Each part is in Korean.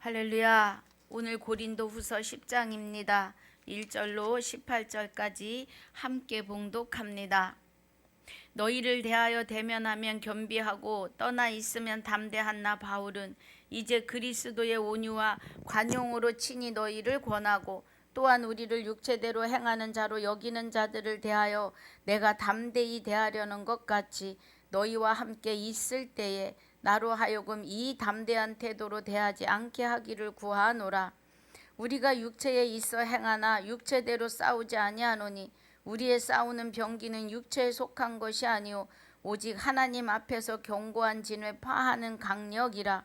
할렐루야. 오늘 고린도후서 10장입니다. 1절로 18절까지 함께 봉독합니다. 너희를 대하여 대면하면 겸비하고 떠나 있으면 담대한 나 바울은 이제 그리스도의 온유와 관용으로 친히 너희를 권하고 또한 우리를 육체대로 행하는 자로 여기는 자들을 대하여 내가 담대히 대하려는 것 같이 너희와 함께 있을 때에 나로 하여금 이 담대한 태도로 대하지 않게 하기를 구하노라. 우리가 육체에 있어 행하나 육체대로 싸우지 아니하노니 우리의 싸우는 병기는 육체에 속한 것이 아니오 오직 하나님 앞에서 견고한 진을 파하는 강력이라.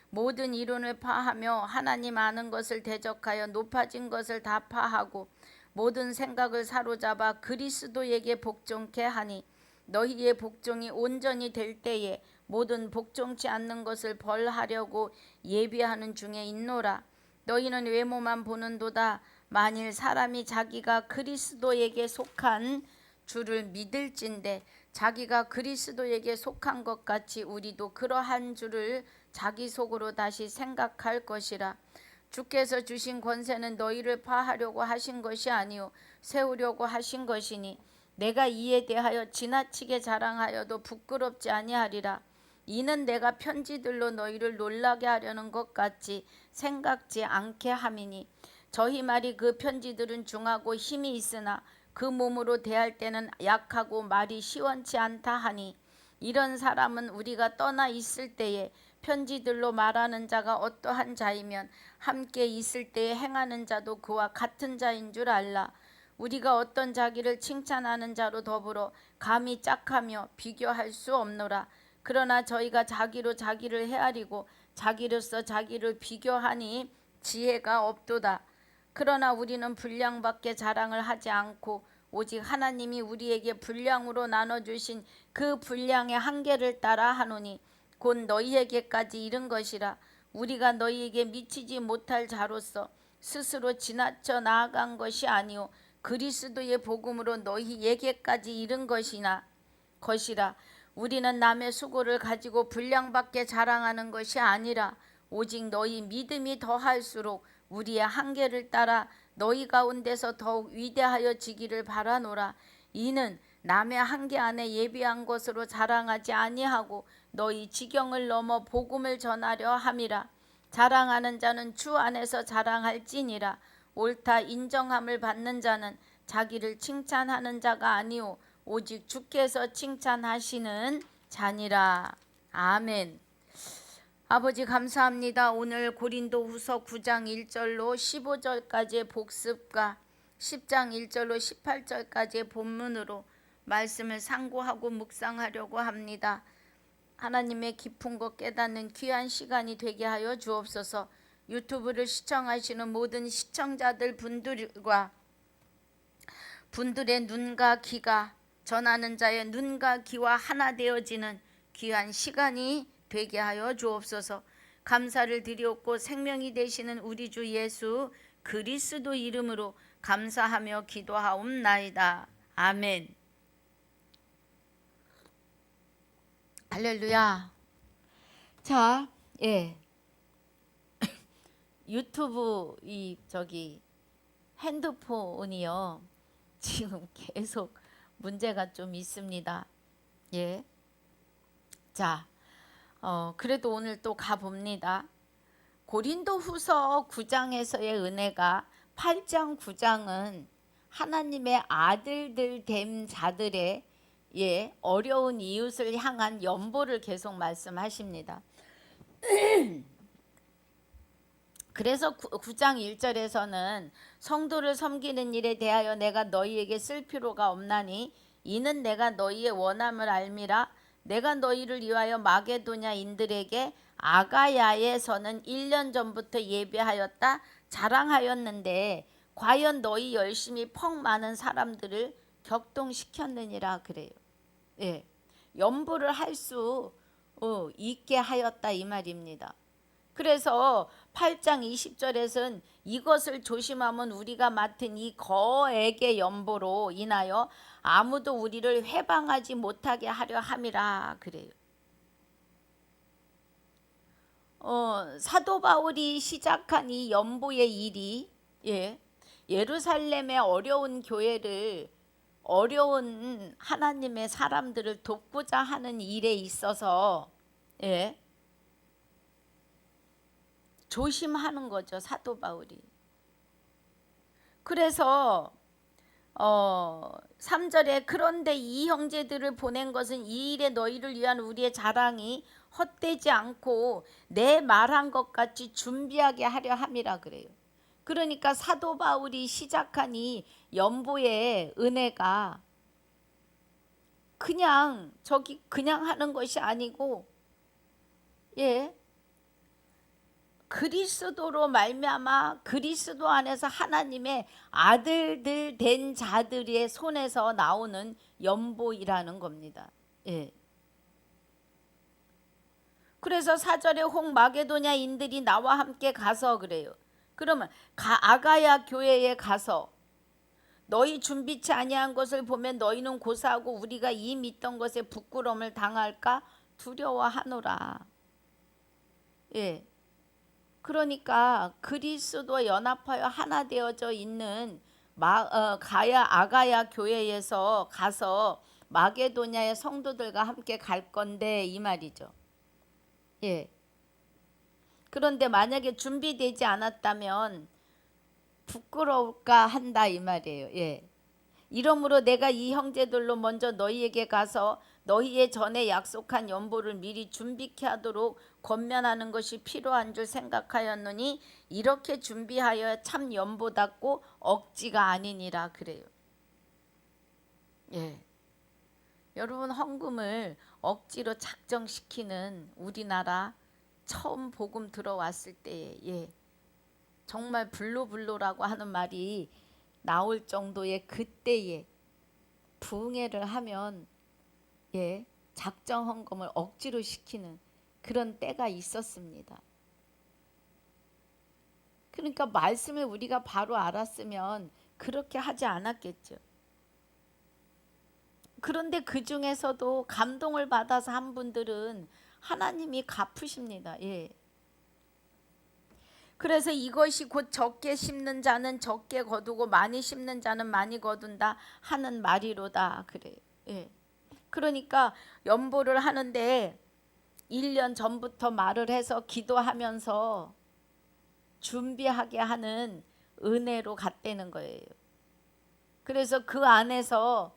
모든 이론을 파하며 하나님 아는 것을 대적하여 높아진 것을 다 파하고 모든 생각을 사로잡아 그리스도에게 복종케 하니 너희의 복종이 온전히 될 때에 모든 복종치 않는 것을 벌하려고 예비하는 중에 있노라. 너희는 외모만 보는도다. 만일 사람이 자기가 그리스도에게 속한 줄을 믿을진대 자기가 그리스도에게 속한 것 같이 우리도 그러한 줄을 자기 속으로 다시 생각할 것이라. 주께서 주신 권세는 너희를 파하려고 하신 것이 아니요 세우려고 하신 것이니 내가 이에 대하여 지나치게 자랑하여도 부끄럽지 아니하리라. 이는 내가 편지들로 너희를 놀라게 하려는 것 같이 생각지 않게 함이니 저희 말이 그 편지들은 중하고 힘이 있으나 그 몸으로 대할 때는 약하고 말이 시원치 않다 하니 이런 사람은 우리가 떠나 있을 때에 편지들로 말하는 자가 어떠한 자이면 함께 있을 때에 행하는 자도 그와 같은 자인 줄 알라. 우리가 어떤 자기를 칭찬하는 자로 더불어 감히 짝하며 비교할 수 없노라. 그러나 저희가 자기로 자기를 헤아리고 자기로서 자기를 비교하니 지혜가 없도다. 그러나 우리는 분량밖에 자랑을 하지 않고 오직 하나님이 우리에게 분량으로 나눠주신 그 분량의 한계를 따라 하노니 곧 너희에게까지 이른 것이라. 우리가 너희에게 미치지 못할 자로서 스스로 지나쳐 나아간 것이 아니오 그리스도의 복음으로 너희에게까지 이른 것이라. 우리는 남의 수고를 가지고 분량밖에 자랑하는 것이 아니라 오직 너희 믿음이 더할수록 우리의 한계를 따라 너희 가운데서 더욱 위대하여지기를 바라노라. 이는 남의 한계 안에 예비한 것으로 자랑하지 아니하고 너희 지경을 넘어 복음을 전하려 함이라. 자랑하는 자는 주 안에서 자랑할지니라. 옳다 인정함을 받는 자는 자기를 칭찬하는 자가 아니오 오직 주께서 칭찬하시는 자니라. 아멘. 아버지 감사합니다. 오늘 고린도후서 9장 1절로 15절까지의 복습과 10장 1절로 18절까지의 본문으로 말씀을 상고하고 묵상하려고 합니다. 하나님의 깊은 것 깨닫는 귀한 시간이 되게 하여 주옵소서. 유튜브를 시청하시는 모든 시청자들 분들의 눈과 귀가 전하는 자의 눈과 귀와 하나 되어지는 귀한 시간이 되게 하여 주옵소서. 감사를 드리옵고 생명이 되시는 우리 주 예수 그리스도 이름으로 감사하며 기도하옵나이다. 아멘. 할렐루야. 자, 유튜브 핸드폰이요 지금 계속 문제가 좀 있습니다. 자, 그래도 오늘 또 가봅니다. 고린도후서 9장에서의 은혜가 8장 9장은 하나님의 아들들 됨 자들의 어려운 이웃을 향한 연보를 계속 말씀하십니다. 그래서 9장 1절에서는 성도를 섬기는 일에 대하여 내가 너희에게 쓸 필요가 없나니 이는 내가 너희의 원함을 알미라. 내가 너희를 위하여 마게도냐인들에게 아가야에서는 1년 전부터 예배하였다 자랑하였는데 과연 너희 열심히 퍽 많은 사람들을 격동시켰느니라 그래요. 연보를 할 수 있게 하였다 이 말입니다. 그래서 8장 20절에서는 이것을 조심하면 우리가 맡은 이 거액의 연보로 인하여 아무도 우리를 회방하지 못하게 하려 함이라 그래요. 사도 바울이 시작한 이 연보의 일이 예루살렘의 어려운 교회를, 어려운 하나님의 사람들을 돕고자 하는 일에 있어서 조심하는 거죠, 사도 바울이. 그래서 3절에 그런데 이 형제들을 보낸 것은 이 일에 너희를 위한 우리의 자랑이 헛되지 않고 내 말한 것 같이 준비하게 하려 함이라 그래요. 그러니까 사도 바울이 시작한 이 연보의 은혜가 그냥 하는 것이 아니고 그리스도로 말미암아 그리스도 안에서 하나님의 아들들 된 자들의 손에서 나오는 연보이라는 겁니다. 그래서 4절에 혹 마게도냐인들이 나와 함께 가서 그래요. 그러면 아가야 교회에 가서 너희 준비치 아니한 것을 보면 너희는 고사하고 우리가 이 믿던 것에 부끄러움을 당할까 두려워하노라. 그러니까 그리스도 연합하여 하나 되어져 있는 아가야 교회에서 가서 마게도냐의 성도들과 함께 갈 건데 이 말이죠. 그런데 만약에 준비되지 않았다면 부끄러울까 한다 이 말이에요. 이러므로 내가 이 형제들로 먼저 너희에게 가서 너희의 전에 약속한 연보를 미리 준비케 하도록 권면하는 것이 필요한 줄 생각하였노니 이렇게 준비하여 참 연보답고 억지가 아니니라 그래요. 여러분, 헌금을 억지로 작정시키는 우리나라 처음 복음 들어왔을 때에 정말 불로불로라고 하는 말이 나올 정도의 그때에 부흥회를 하면 작정 헌금을 억지로 시키는 그런 때가 있었습니다. 그러니까 말씀을 우리가 바로 알았으면 그렇게 하지 않았겠죠. 그런데 그 중에서도 감동을 받아서 한 분들은 하나님이 갚으십니다. 그래서 이것이 곧 적게 심는 자는 적게 거두고 많이 심는 자는 많이 거둔다 하는 말이로다 그래요. 그러니까 연보를 하는데 1년 전부터 말을 해서 기도하면서 준비하게 하는 은혜로 갔다는 거예요. 그래서 그 안에서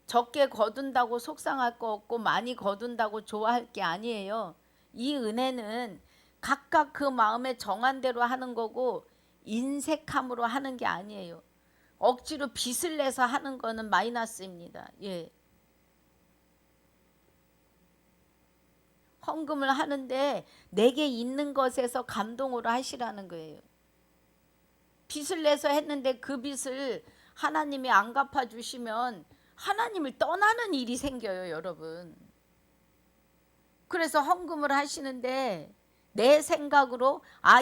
적게 거둔다고 속상할 거 없고 많이 거둔다고 좋아할 게 아니에요. 이 은혜는 각각 그 마음에 정한 대로 하는 거고 인색함으로 하는 게 아니에요. 억지로 빚을 내서 하는 거는 마이너스입니다. 헌금을 하는데 내게 있는 것에서 감동으로 하시라는 거예요. 빚을 내서 했는데 그 빚을 하나님이 안 갚아주시면 하나님을 떠나는 일이 생겨요, 여러분. 그래서 헌금을 하시는데 내 생각으로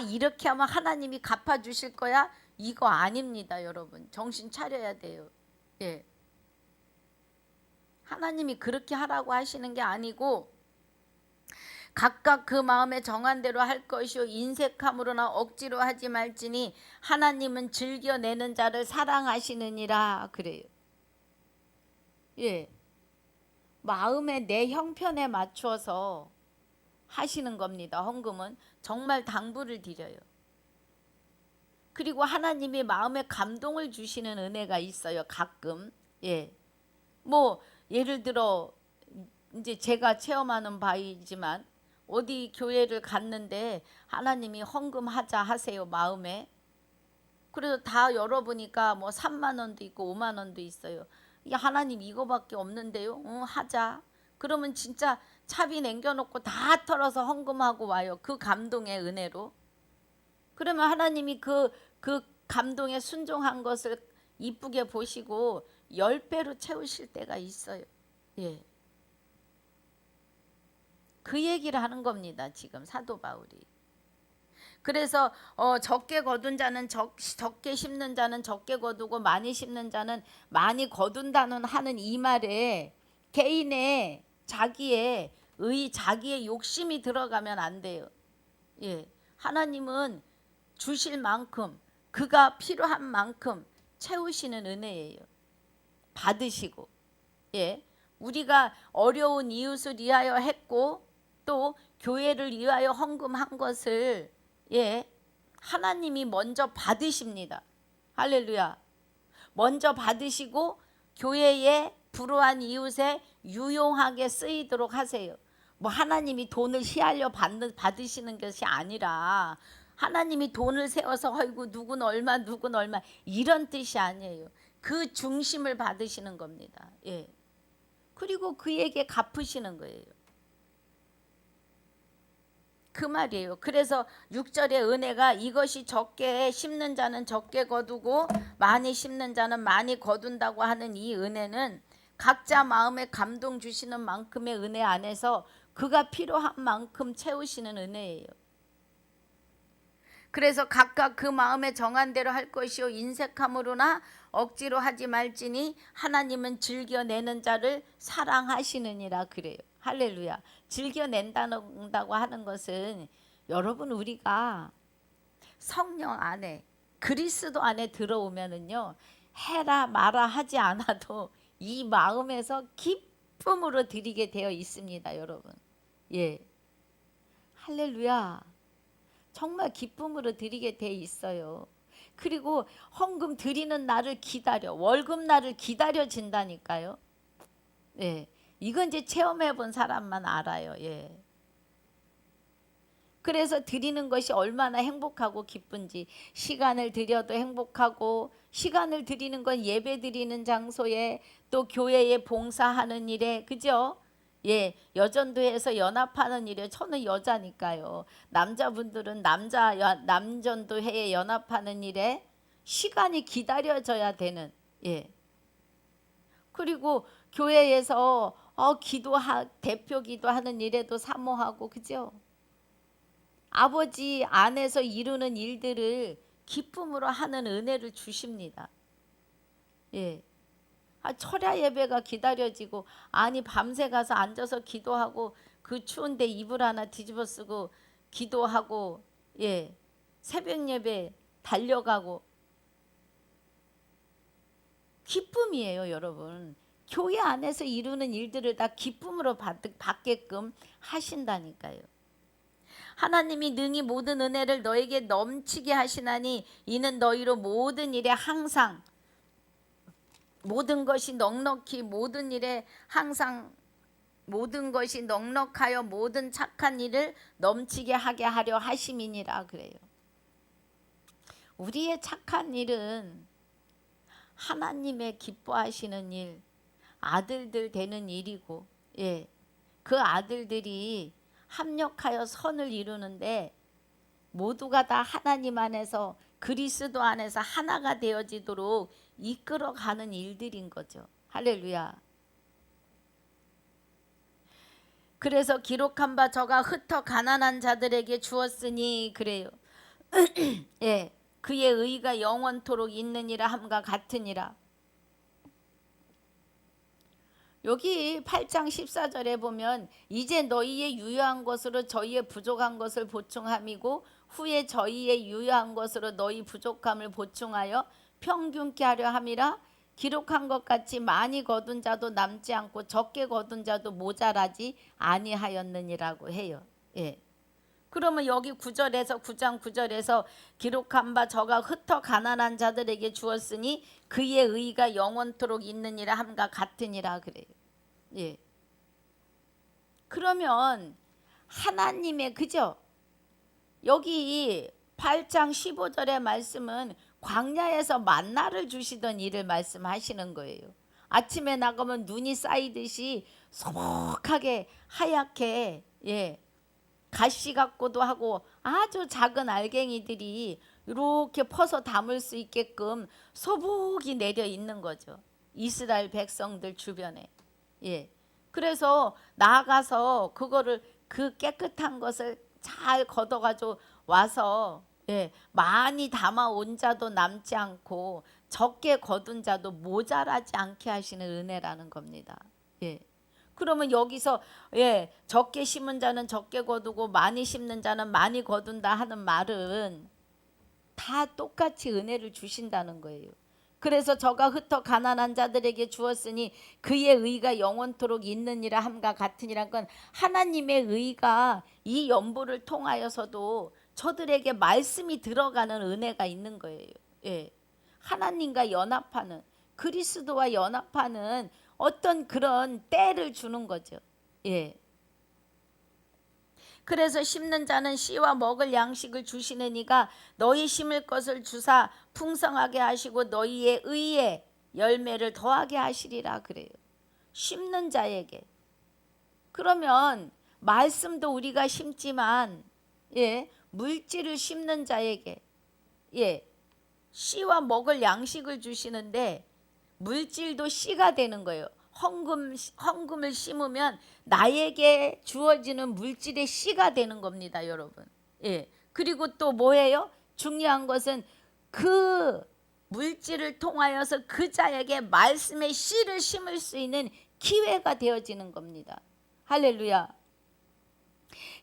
이렇게 하면 하나님이 갚아주실 거야? 이거 아닙니다, 여러분. 정신 차려야 돼요. 하나님이 그렇게 하라고 하시는 게 아니고 각각 그 마음에 정한 대로 할 것이요 인색함으로나 억지로 하지 말지니 하나님은 즐겨내는 자를 사랑하시느니라 그래요. 마음의 내 형편에 맞추어서 하시는 겁니다. 헌금은 정말 당부를 드려요. 그리고 하나님이 마음에 감동을 주시는 은혜가 있어요. 가끔 뭐 예를 들어 이제 제가 체험하는 바이지만 어디 교회를 갔는데 하나님이 헌금하자 하세요, 마음에. 그래서 다 열어보니까 뭐 3만 원도 있고 5만 원도 있어요. 이게 하나님 이거밖에 없는데요. 하자. 그러면 진짜 차비 남겨놓고 다 털어서 헌금하고 와요. 그 감동의 은혜로. 그러면 하나님이 그 감동에 순종한 것을 이쁘게 보시고 10배로 채우실 때가 있어요. 그 얘기를 하는 겁니다. 지금 사도 바울이. 그래서 적게 거둔 자는 적게 심는 자는 적게 거두고 많이 심는 자는 많이 거둔다는 하는 이 말에 개인의 자기의 자기의 욕심이 들어가면 안 돼요. 예. 하나님은 주실 만큼, 그가 필요한 만큼 채우시는 은혜예요. 받으시고. 예. 우리가 어려운 이웃을 위하여 했고 또 교회를 위하여 헌금한 것을 하나님이 먼저 받으십니다. 할렐루야. 먼저 받으시고 교회에 불우한 이웃에 유용하게 쓰이도록 하세요. 뭐 하나님이 돈을 희알려 받으시는 것이 아니라 하나님이 돈을 세워서 아이고 누군 얼마 이런 뜻이 아니에요. 그 중심을 받으시는 겁니다. 예. 그리고 그에게 갚으시는 거예요. 그 말이에요. 그래서 6절의 은혜가 이것이 적게 심는 자는 적게 거두고 많이 심는 자는 많이 거둔다고 하는 이 은혜는 각자 마음에 감동 주시는 만큼의 은혜 안에서 그가 필요한 만큼 채우시는 은혜예요. 그래서 각각 그 마음에 정한 대로 할 것이요 인색함으로나 억지로 하지 말지니 하나님은 즐겨내는 자를 사랑하시느니라 그래요. 할렐루야. 즐겨낸다고 하는 것은 여러분 우리가 성령 안에 그리스도 안에 들어오면은요 해라 마라 하지 않아도 이 마음에서 기쁨으로 드리게 되어 있습니다. 여러분. 예. 할렐루야. 정말 기쁨으로 드리게 돼 있어요. 그리고 헌금 드리는 날을 기다려, 월급 날을 기다려진다니까요. 예, 이건 이제 체험해 본 사람만 알아요. 예. 그래서 드리는 것이 얼마나 행복하고 기쁜지, 시간을 드려도 행복하고, 시간을 드리는 건 예배 드리는 장소에 또 교회에 봉사하는 일에, 그죠? 예, 여전도에서 연합하는 일에 저는 여자니까요. 남자분들은 남전도회에 연합하는 일에 시간이 기다려져야 되는. 예. 그리고 교회에서 대표 기도하는 일에도 사모하고 그죠? 아버지 안에서 이루는 일들을 기쁨으로 하는 은혜를 주십니다. 예. 철야 예배가 기다려지고 아니 밤새 가서 앉아서 기도하고 그 추운데 이불 하나 뒤집어 쓰고 기도하고 새벽 예배 달려가고 기쁨이에요. 여러분 교회 안에서 이루는 일들을 다 기쁨으로 받게끔 하신다니까요. 하나님이 능히 모든 은혜를 너에게 넘치게 하시나니 이는 너희로 모든 일에 항상 모든 것이 넉넉히 모든 일에 항상 모든 것이 넉넉하여 모든 착한 일을 넘치게 하게 하려 하심이니라 그래요. 우리의 착한 일은 하나님의 기뻐하시는 일, 아들들 되는 일이고 그 아들들이 합력하여 선을 이루는데 모두가 다 하나님 안에서 그리스도 안에서 하나가 되어지도록 이끌어가는 일들인 거죠. 할렐루야. 그래서 기록한 바 저가 흩어 가난한 자들에게 주었으니 그래요. 그의 의가 영원토록 있느니라 함과 같으니라. 여기 8장 14절에 보면 이제 너희의 유효한 것으로 저희의 부족한 것을 보충함이고 후에 저희의 유효한 것으로 너희 부족함을 보충하여 평균케 하려 함이라. 기록한 것 같이 많이 거둔 자도 남지 않고 적게 거둔 자도 모자라지 아니하였느니라고 해요. 그러면 여기 9장 9절에서 기록한 바 저가 흩어 가난한 자들에게 주었으니 그의 의가 영원토록 있느니라 함과 같으니라 그래요. 그러면 하나님의 그죠? 여기 8장 15절의 말씀은 광야에서 만나를 주시던 일을 말씀하시는 거예요. 아침에 나가면 눈이 쌓이듯이 소복하게 하얗게 가시 같고도 하고 아주 작은 알갱이들이 이렇게 퍼서 담을 수 있게끔 소복이 내려 있는 거죠. 이스라엘 백성들 주변에. 그래서 나아가서 그거를 그 깨끗한 것을 잘 걷어가지고 와서 많이 담아온 자도 남지 않고 적게 거둔 자도 모자라지 않게 하시는 은혜라는 겁니다. 그러면 여기서 적게 심은 자는 적게 거두고 많이 심는 자는 많이 거둔다 하는 말은 다 똑같이 은혜를 주신다는 거예요. 그래서 저가 흩어 가난한 자들에게 주었으니 그의 의가 영원토록 있느니라 함과 같으니란 건 하나님의 의가 이 연보를 통하여서도 저들에게 말씀이 들어가는 은혜가 있는 거예요. 하나님과 연합하는, 그리스도와 연합하는 어떤 그런 때를 주는 거죠. 그래서 심는 자는 씨와 먹을 양식을 주시는 이가 너희 심을 것을 주사 풍성하게 하시고 너희의 의에 열매를 더하게 하시리라 그래요. 심는 자에게. 그러면 말씀도 우리가 심지만 물질을 심는 자에게 씨와 먹을 양식을 주시는데 물질도 씨가 되는 거예요. 헌금을 심으면 나에게 주어지는 물질의 씨가 되는 겁니다, 여러분. 그리고 또 뭐예요? 중요한 것은 그 물질을 통하여서 그 자에게 말씀의 씨를 심을 수 있는 기회가 되어지는 겁니다. 할렐루야.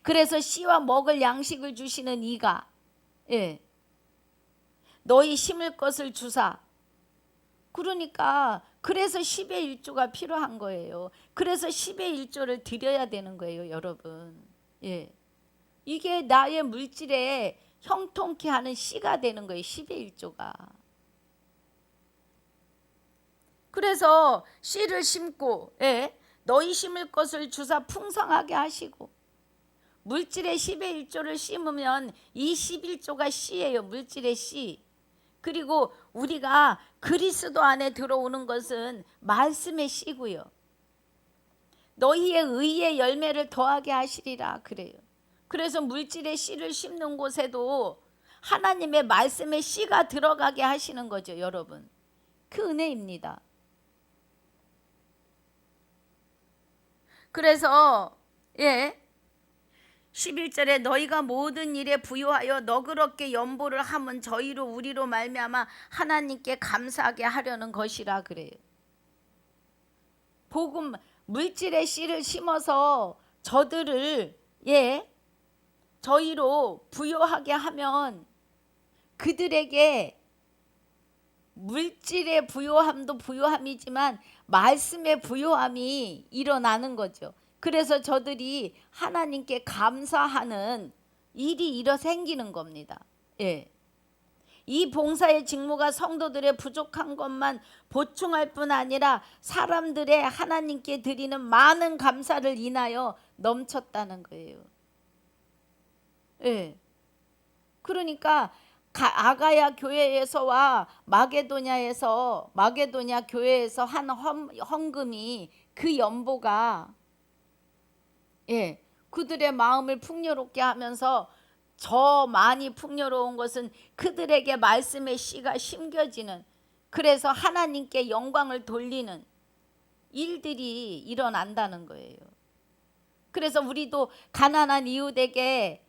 그래서 씨와 먹을 양식을 주시는 이가 너희 심을 것을 주사. 그러니까 그래서 10의 1조가 필요한 거예요. 그래서 10의 1조를 드려야 되는 거예요, 여러분. 이게 나의 물질에 형통케 하는 씨가 되는 거예요, 10의 1조가. 그래서 씨를 심고 너희 심을 것을 주사 풍성하게 하시고 물질의 10의 1조를 심으면 이 11조가 씨예요, 물질의 씨. 그리고 우리가 그리스도 안에 들어오는 것은 말씀의 씨고요. 너희의 의의 열매를 더하게 하시리라 그래요. 그래서 물질의 씨를 심는 곳에도 하나님의 말씀의 씨가 들어가게 하시는 거죠, 여러분. 그 은혜입니다. 그래서 11절에 너희가 모든 일에 부요하여 너그럽게 연보를 함은 저희로 우리로 말미암아 하나님께 감사하게 하려는 것이라 그래요. 복음 물질의 씨를 심어서 저들을 저희로 부요하게 하면 그들에게 물질의 부요함도 부요함이지만 말씀의 부요함이 일어나는 거죠. 그래서 저들이 하나님께 감사하는 일이 일어 생기는 겁니다. 이 봉사의 직무가 성도들의 부족한 것만 보충할 뿐 아니라 사람들의 하나님께 드리는 많은 감사를 인하여 넘쳤다는 거예요. 그러니까 아가야 교회에서와 마게도냐 교회에서 한 헌금이 그 연보가 그들의 마음을 풍요롭게 하면서 저 많이 풍요로운 것은 그들에게 말씀의 씨가 심겨지는, 그래서 하나님께 영광을 돌리는 일들이 일어난다는 거예요. 그래서 우리도 가난한 이웃에게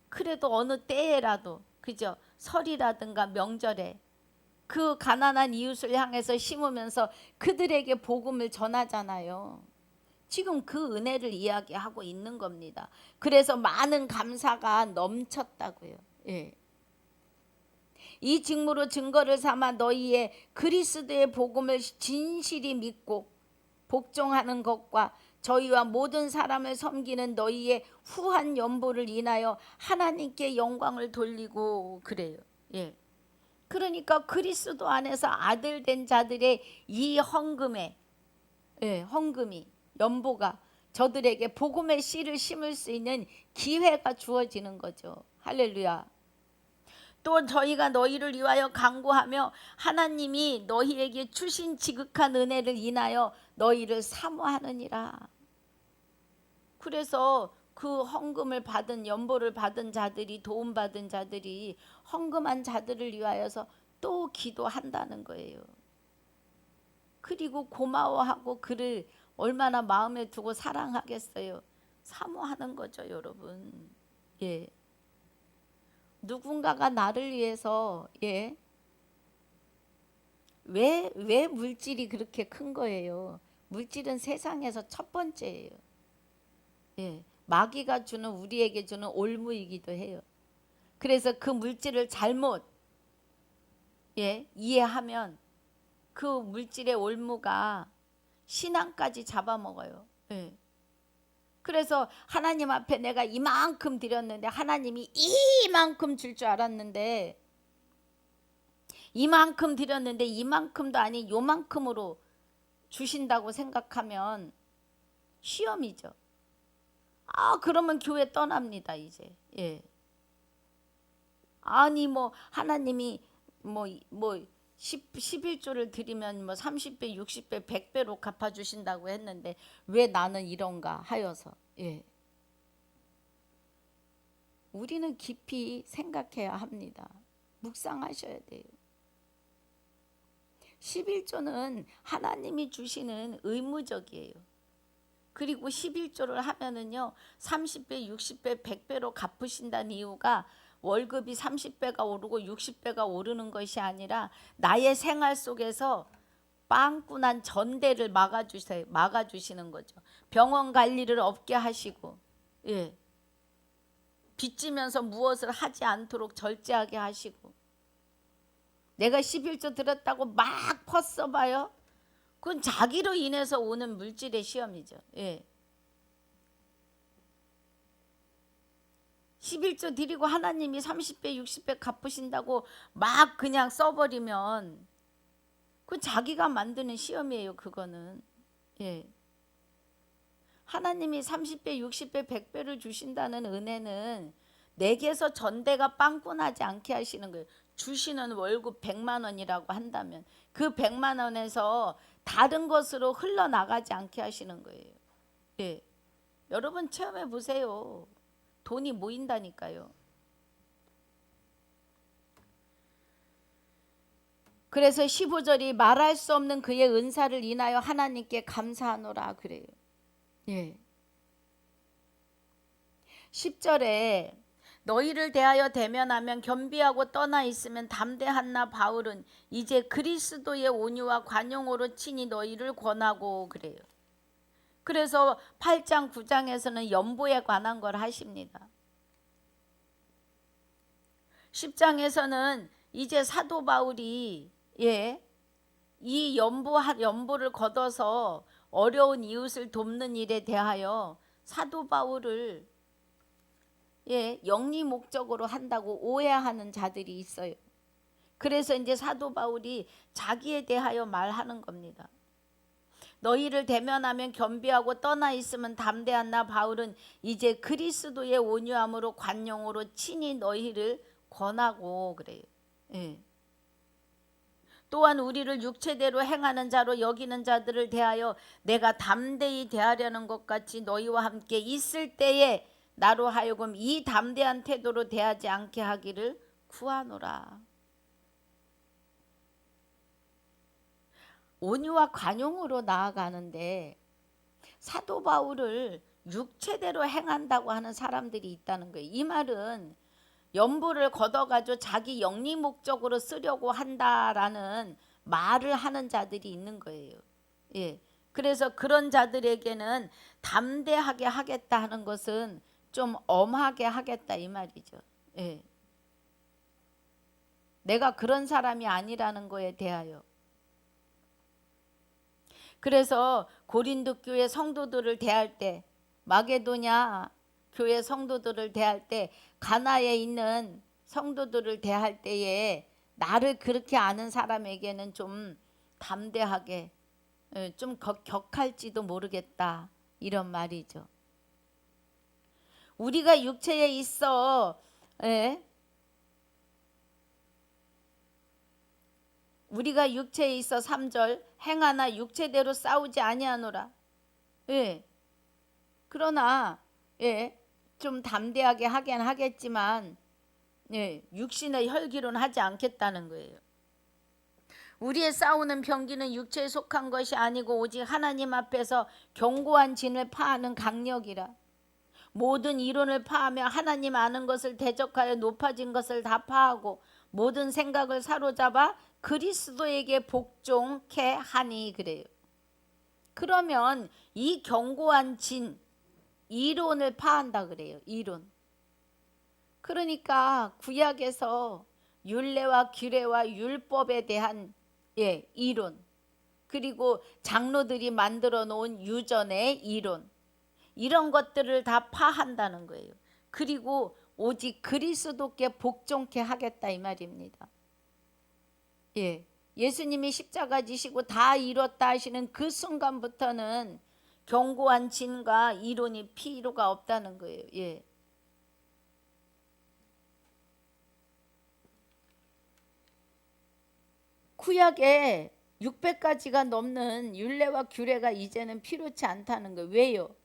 그래도 어느 때에라도 그죠? 설이라든가 명절에 그 가난한 이웃을 향해서 심으면서 그들에게 복음을 전하잖아요. 지금 그 은혜를 이야기하고 있는 겁니다. 그래서 많은 감사가 넘쳤다고요. 이 직무로 증거를 삼아 너희의 그리스도의 복음을 진실이 믿고 복종하는 것과 저희와 모든 사람을 섬기는 너희의 후한 연보를 인하여 하나님께 영광을 돌리고 그래요. 그러니까 그리스도 안에서 아들 된 자들의 이 헌금이 연보가 저들에게 복음의 씨를 심을 수 있는 기회가 주어지는 거죠. 할렐루야. 또 저희가 너희를 위하여 간구하며 하나님이 너희에게 주신 지극한 은혜를 인하여 너희를 사모하느니라. 그래서 그 헌금을 받은 연보를 받은 자들이, 도움받은 자들이 헌금한 자들을 위하여서 또 기도한다는 거예요. 그리고 고마워하고 그를 얼마나 마음에 두고 사랑하겠어요. 사모하는 거죠, 여러분. 누군가가 나를 위해서 왜 물질이 그렇게 큰 거예요? 물질은 세상에서 첫 번째예요. 예, 마귀가 주는 우리에게 주는 올무이기도 해요. 그래서 그 물질을 잘못 이해하면 그 물질의 올무가 신앙까지 잡아먹어요. 예. 그래서 하나님 앞에 내가 이만큼 드렸는데 하나님이 이만큼 줄 줄 알았는데 이만큼 드렸는데 이만큼도 아닌 요만큼으로 주신다고 생각하면 시험이죠. 그러면 교회 떠납니다 이제. 예. 아니 뭐 하나님이 뭐 11조를 드리면 뭐 30배, 60배, 100배로 갚아주신다고 했는데 왜 나는 이런가 하여서. 예. 우리는 깊이 생각해야 합니다. 묵상하셔야 돼요. 11조는 하나님이 주시는 의무적이에요. 그리고 11조를 하면은요 30배, 60배, 100배로 갚으신다는 이유가 월급이 30배가 오르고 60배가 오르는 것이 아니라 나의 생활 속에서 빵꾸난 전대를 막아주시는 거죠. 병원 갈 일을 없게 하시고, 예. 빚지면서 무엇을 하지 않도록 절제하게 하시고, 내가 11조 들었다고 막 퍼써봐요. 그건 자기로 인해서 오는 물질의 시험이죠. 예. 11조 드리고 하나님이 30배, 60배 갚으신다고 막 그냥 써버리면 그건 자기가 만드는 시험이에요. 그거는. 예. 하나님이 30배, 60배, 100배를 주신다는 은혜는 내게서 전대가 빵꾸나지 않게 하시는 거예요. 주시는 월급 100만 원이라고 한다면 그 100만 원에서 다른 것으로 흘러나가지 않게 하시는 거예요. 예. 여러분 체험해 보세요. 돈이 모인다니까요. 그래서 15절이 말할 수 없는 그의 은사를 인하여 하나님께 감사하노라 그래요. 예. 10절에 너희를 대하여 대면하면 겸비하고 떠나 있으면 담대한나 바울은 이제 그리스도의 온유와 관용으로 친히 너희를 권하고 그래요. 그래서 8장 9장에서는 연보에 관한 걸 하십니다. 10장에서는 이제 사도 바울이 이 연보를 걷어서 어려운 이웃을 돕는 일에 대하여 사도 바울을 영리 목적으로 한다고 오해하는 자들이 있어요. 그래서 이제 사도 바울이 자기에 대하여 말하는 겁니다. 너희를 대면하면 겸비하고 떠나 있으면 담대한 나 바울은 이제 그리스도의 온유함으로 관용으로 친히 너희를 권하고 그래요. 예. 또한 우리를 육체대로 행하는 자로 여기는 자들을 대하여 내가 담대히 대하려는 것 같이 너희와 함께 있을 때에 나로 하여금 이 담대한 태도로 대하지 않게 하기를 구하노라. 온유와 관용으로 나아가는데 사도 바울을 육체대로 행한다고 하는 사람들이 있다는 거예요. 이 말은 연보를 걷어가지고 자기 영리 목적으로 쓰려고 한다라는 말을 하는 자들이 있는 거예요. 예. 그래서 그런 자들에게는 담대하게 하겠다 하는 것은 좀 엄하게 하겠다 이 말이죠. 예. 내가 그런 사람이 아니라는 거에 대하여. 그래서 고린도 교회 성도들을 대할 때, 마게도냐 교회 성도들을 대할 때, 가나에 있는 성도들을 대할 때에 나를 그렇게 아는 사람에게는 좀 담대하게, 좀 격할지도 모르겠다 이런 말이죠. 우리가 육체에 있어 우리가 육체에 있어 3절 행하나 육체대로 싸우지 아니하노라. 그러나 좀 담대하게 하긴 하겠지만 육신의 혈기로는 하지 않겠다는 거예요. 우리의 싸우는 병기는 육체에 속한 것이 아니고 오직 하나님 앞에서 견고한 진을 파하는 강력이라. 모든 이론을 파하며 하나님 아는 것을 대적하여 높아진 것을 다 파하고 모든 생각을 사로잡아 그리스도에게 복종케 하니 그래요. 그러면 이 견고한 진 이론을 파한다 그래요. 이론. 그러니까 구약에서 율례와 규례와 율법에 대한 이론, 그리고 장로들이 만들어 놓은 유전의 이론, 이런 것들을 다 파한다는 거예요. 그리고 오직 그리스도께 복종케 하겠다 이 말입니다. 예수님이 십자가 지시고 다 이뤘다 하시는 그 순간부터는 견고한 진과 이론이 필요가 없다는 거예요. 구약에 600가지가 넘는 율례와 규례가 이제는 필요치 않다는 거예요. 왜요?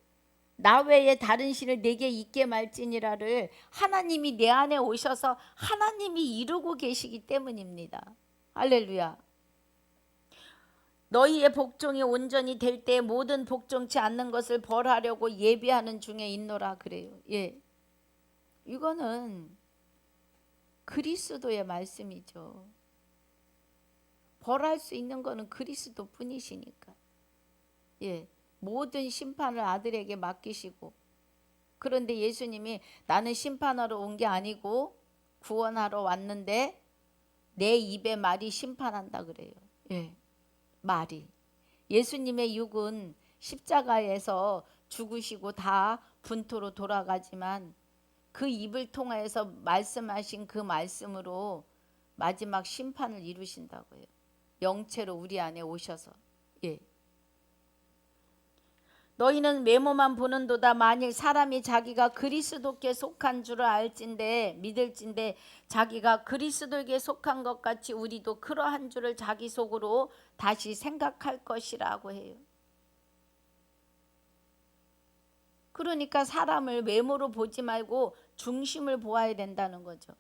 나 외에 다른 신을 내게 있게 말지니라를 하나님이 내 안에 오셔서 하나님이 이루고 계시기 때문입니다. 할렐루야. 너희의 복종이 온전히 될 때 모든 복종치 않는 것을 벌하려고 예비하는 중에 있노라 그래요. 이거는 그리스도의 말씀이죠. 벌할 수 있는 거는 그리스도 뿐이시니까. 모든 심판을 아들에게 맡기시고, 그런데 예수님이 나는 심판하러 온 게 아니고 구원하러 왔는데 내 입에 말이 심판한다 그래요. 말이. 예수님의 육은 십자가에서 죽으시고 다 분토로 돌아가지만 그 입을 통해서 말씀하신 그 말씀으로 마지막 심판을 이루신다고요. 영체로 우리 안에 오셔서. 너희는 외모만 보는도다. 만일 사람이 자기가 그리스도께 속한 줄을 알진대 믿을진대 자기가 그리스도에게 속한 것 같이 우리도 그러한 줄을 자기 속으로 다시 생각할 것이라고 해요. 그러니까 사람을 외모로 보지 말고 중심을 보아야 된다는 거죠.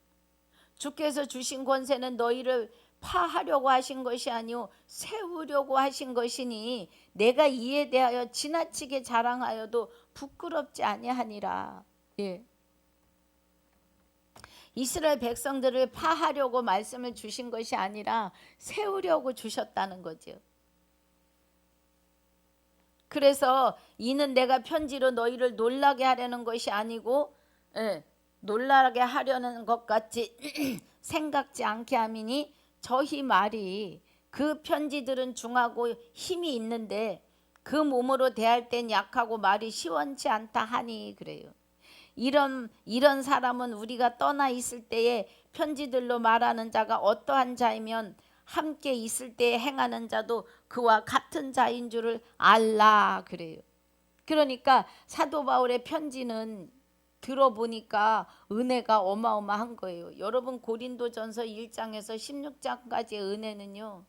주께서 주신 권세는 너희를 파하려고 하신 것이 아니오 세우려고 하신 것이니 내가 이에 대하여 지나치게 자랑하여도 부끄럽지 아니하니라. 이스라엘 백성들을 파하려고 말씀을 주신 것이 아니라 세우려고 주셨다는 거죠. 그래서 이는 내가 편지로 너희를 놀라게 하려는 것이 아니고 놀라게 하려는 것 같이 생각지 않게 함이니 저희 말이 그 편지들은 중하고 힘이 있는데 그 몸으로 대할 땐 약하고 말이 시원치 않다 하니 그래요. 이런 사람은 우리가 떠나 있을 때에 편지들로 말하는 자가 어떠한 자이면 함께 있을 때에 행하는 자도 그와 같은 자인 줄을 알라 그래요. 그러니까 사도 바울의 편지는 들어보니까 은혜가 어마어마한 거예요. 여러분 고린도전서 1장에서 16장까지의 은혜는요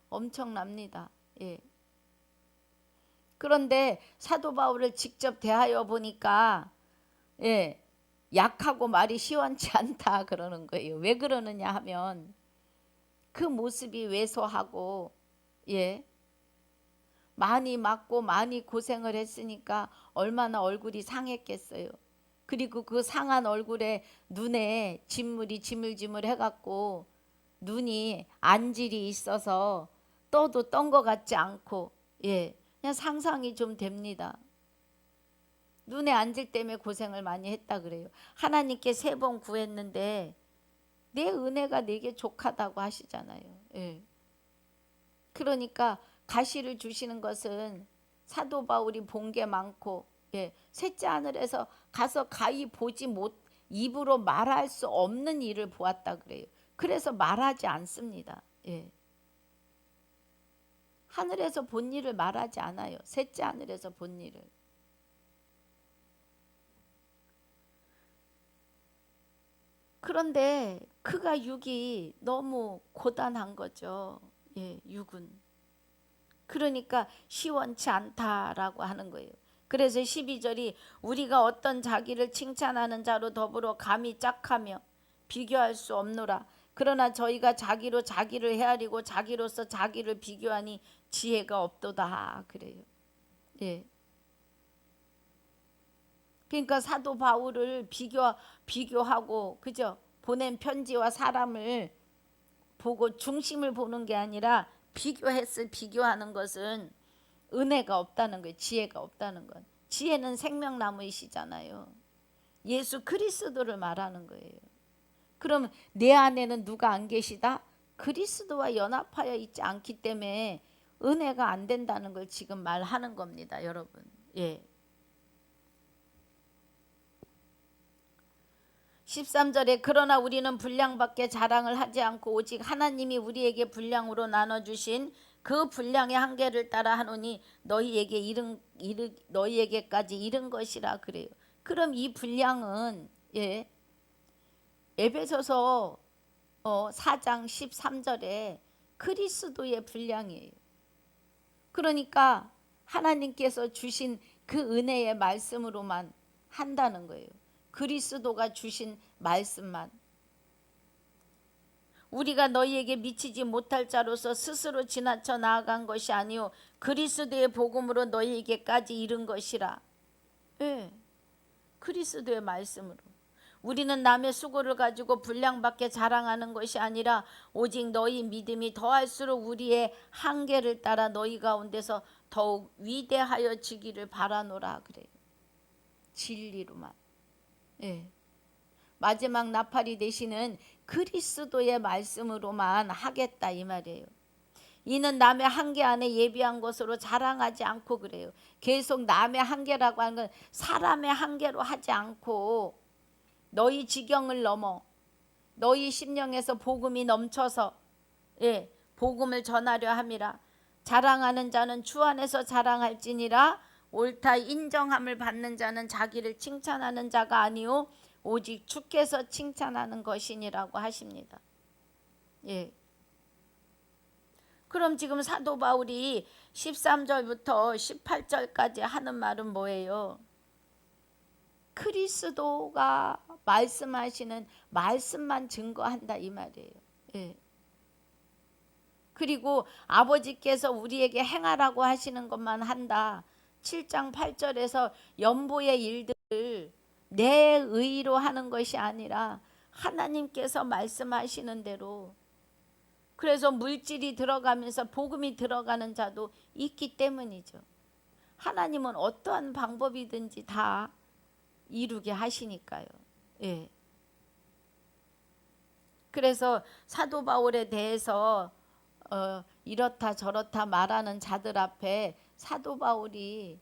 엄청납니다. 그런데 사도 바울을 직접 대하여 보니까 약하고 말이 시원치 않다 그러는 거예요. 왜 그러느냐 하면 그 모습이 왜소하고 많이 맞고 많이 고생을 했으니까 얼마나 얼굴이 상했겠어요. 그리고 그 상한 얼굴에 눈에 진물이 지물지물 해갖고 눈이 안질이 있어서 떠도 떤 것 같지 않고 그냥 상상이 좀 됩니다. 눈에 안질 때문에 고생을 많이 했다 그래요. 하나님께 3번 구했는데 내 은혜가 내게 족하다고 하시잖아요. 그러니까 가시를 주시는 것은 사도 바울이 본 게 많고 셋째 하늘에서 가서 가히 보지 못 입으로 말할 수 없는 일을 보았다 그래요. 그래서 말하지 않습니다. 하늘에서 본 일을 말하지 않아요. 셋째 하늘에서 본 일을. 그런데 그가 육이 너무 고단한 거죠. 육은. 그러니까 시원치 않다라고 하는 거예요. 그래서 12절이 우리가 어떤 자기를 칭찬하는 자로 더불어 감히 짝하며 비교할 수 없노라. 그러나 저희가 자기로 자기를 헤아리고 자기로서 자기를 비교하니 지혜가 없도다 그래요. 그러니까 사도 바울을 비교하고 그죠? 보낸 편지와 사람을 보고 중심을 보는 게 아니라 비교하는 것은 은혜가 없다는 거예요. 지혜가 없다는 건. 지혜는 생명나무이시잖아요. 예수 그리스도를 말하는 거예요. 그럼 내 안에는 누가 안 계시다? 그리스도와 연합하여 있지 않기 때문에 은혜가 안 된다는 걸 지금 말하는 겁니다, 여러분. 예. 13절에 그러나 우리는 분량밖에 자랑을 하지 않고 오직 하나님이 우리에게 분량으로 나눠주신 그 분량의 한계를 따라 하노니 너희에게까지 이른 것이라 그래요. 그럼 이 분량은 에베소서 4장 13절에 그리스도의 분량이에요. 그러니까 하나님께서 주신 그 은혜의 말씀으로만 한다는 거예요. 그리스도가 주신 말씀만. 우리가 너희에게 미치지 못할 자로서 스스로 지나쳐 나아간 것이 아니요 그리스도의 복음으로 너희에게까지 이른 것이라. 예, 그리스도의 말씀으로. 우리는 남의 수고를 가지고 분량밖에 자랑하는 것이 아니라 오직 너희 믿음이 더할수록 우리의 한계를 따라 너희 가운데서 더욱 위대하여지기를 바라노라 그래요. 진리로만. 예. 마지막 나팔이 되시는 그리스도의 말씀으로만 하겠다 이 말이에요. 이는 남의 한계 안에 예비한 것으로 자랑하지 않고 그래요. 계속 남의 한계라고 하는 건 사람의 한계로 하지 않고 너희 지경을 넘어 너희 심령에서 복음이 넘쳐서 복음을 전하려 함이라. 자랑하는 자는 주 안에서 자랑할지니라. 옳다 인정함을 받는 자는 자기를 칭찬하는 자가 아니요 오직 주께서 칭찬하는 것이니라고 하십니다. 예. 그럼 지금 사도 바울이 13절부터 18절까지 하는 말은 뭐예요? 그리스도가 말씀하시는 말씀만 증거한다 이 말이에요. 예. 그리고 아버지께서 우리에게 행하라고 하시는 것만 한다. 7장 8절에서 연보의 일들을 내 의로 하는 것이 아니라 하나님께서 말씀하시는 대로. 그래서 물질이 들어가면서 복음이 들어가는 자도 있기 때문이죠. 하나님은 어떠한 방법이든지 다 이루게 하시니까요. 예. 그래서 사도 바울에 대해서 이렇다 저렇다 말하는 자들 앞에 사도 바울이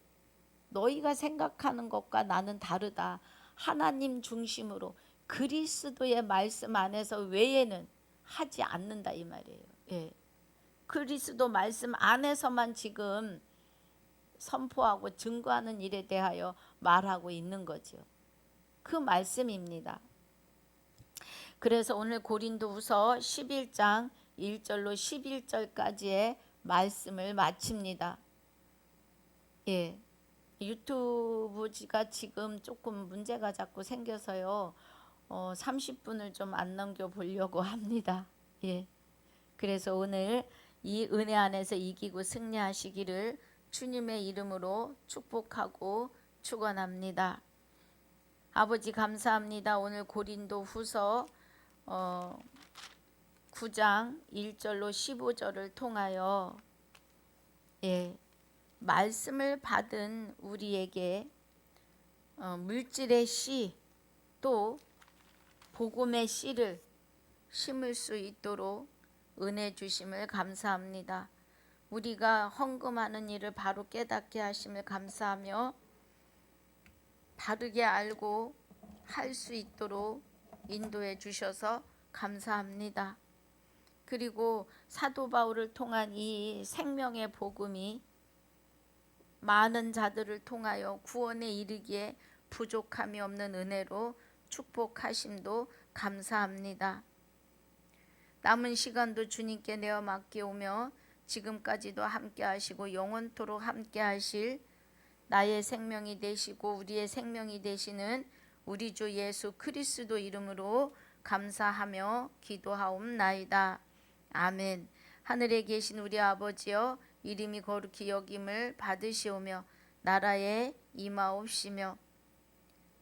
너희가 생각하는 것과 나는 다르다. 하나님 중심으로 그리스도의 말씀 안에서 외에는 하지 않는다 이 말이에요. 예. 그리스도 말씀 안에서만 지금 선포하고 증거하는 일에 대하여 말하고 있는 거죠. 그 말씀입니다. 그래서 오늘 고린도후서 11장 1절로 11절까지의 말씀을 마칩니다. 예. 유튜브가 지금 조금 문제가 자꾸 생겨서요. 30분을 좀 안 넘겨 보려고 합니다. 예. 그래서 오늘 이 은혜 안에서 이기고 승리하시기를 주님의 이름으로 축복하고 축원합니다. 아버지 감사합니다. 오늘 고린도 후서 9장 1절로 15절을 통하여 말씀을 받은 우리에게 물질의 씨 또 복음의 씨를 심을 수 있도록 은혜 주심을 감사합니다. 우리가 헌금하는 일을 바로 깨닫게 하심을 감사하며 바르게 알고 할 수 있도록 인도해 주셔서 감사합니다. 그리고 사도 바울을 통한 이 생명의 복음이 많은 자들을 통하여 구원에 이르기에 부족함이 없는 은혜로 축복하심도 감사합니다. 남은 시간도 주님께 내어 맡기오며 지금까지도 함께 하시고 영원토록 함께 하실 나의 생명이 되시고 우리의 생명이 되시는 우리 주 예수 그리스도 이름으로 감사하며 기도하옵나이다. 아멘. 하늘에 계신 우리 아버지여 이름이 거룩히 여김을 받으시오며 나라에 임하옵시며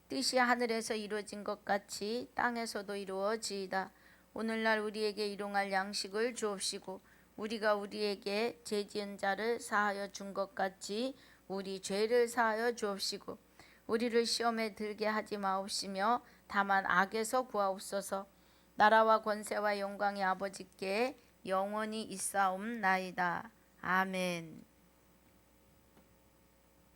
뜻이 하늘에서 이루어진 것 같이 땅에서도 이루어지이다. 오늘날 우리에게 일용할 양식을 주옵시고 우리가 우리에게 죄 지은 자를 사하여 준 것 같이 우리 죄를 사하여 주옵시고 우리를 시험에 들게 하지 마옵시며 다만 악에서 구하옵소서. 나라와 권세와 영광이 아버지께 영원히 있사옵나이다. 아멘.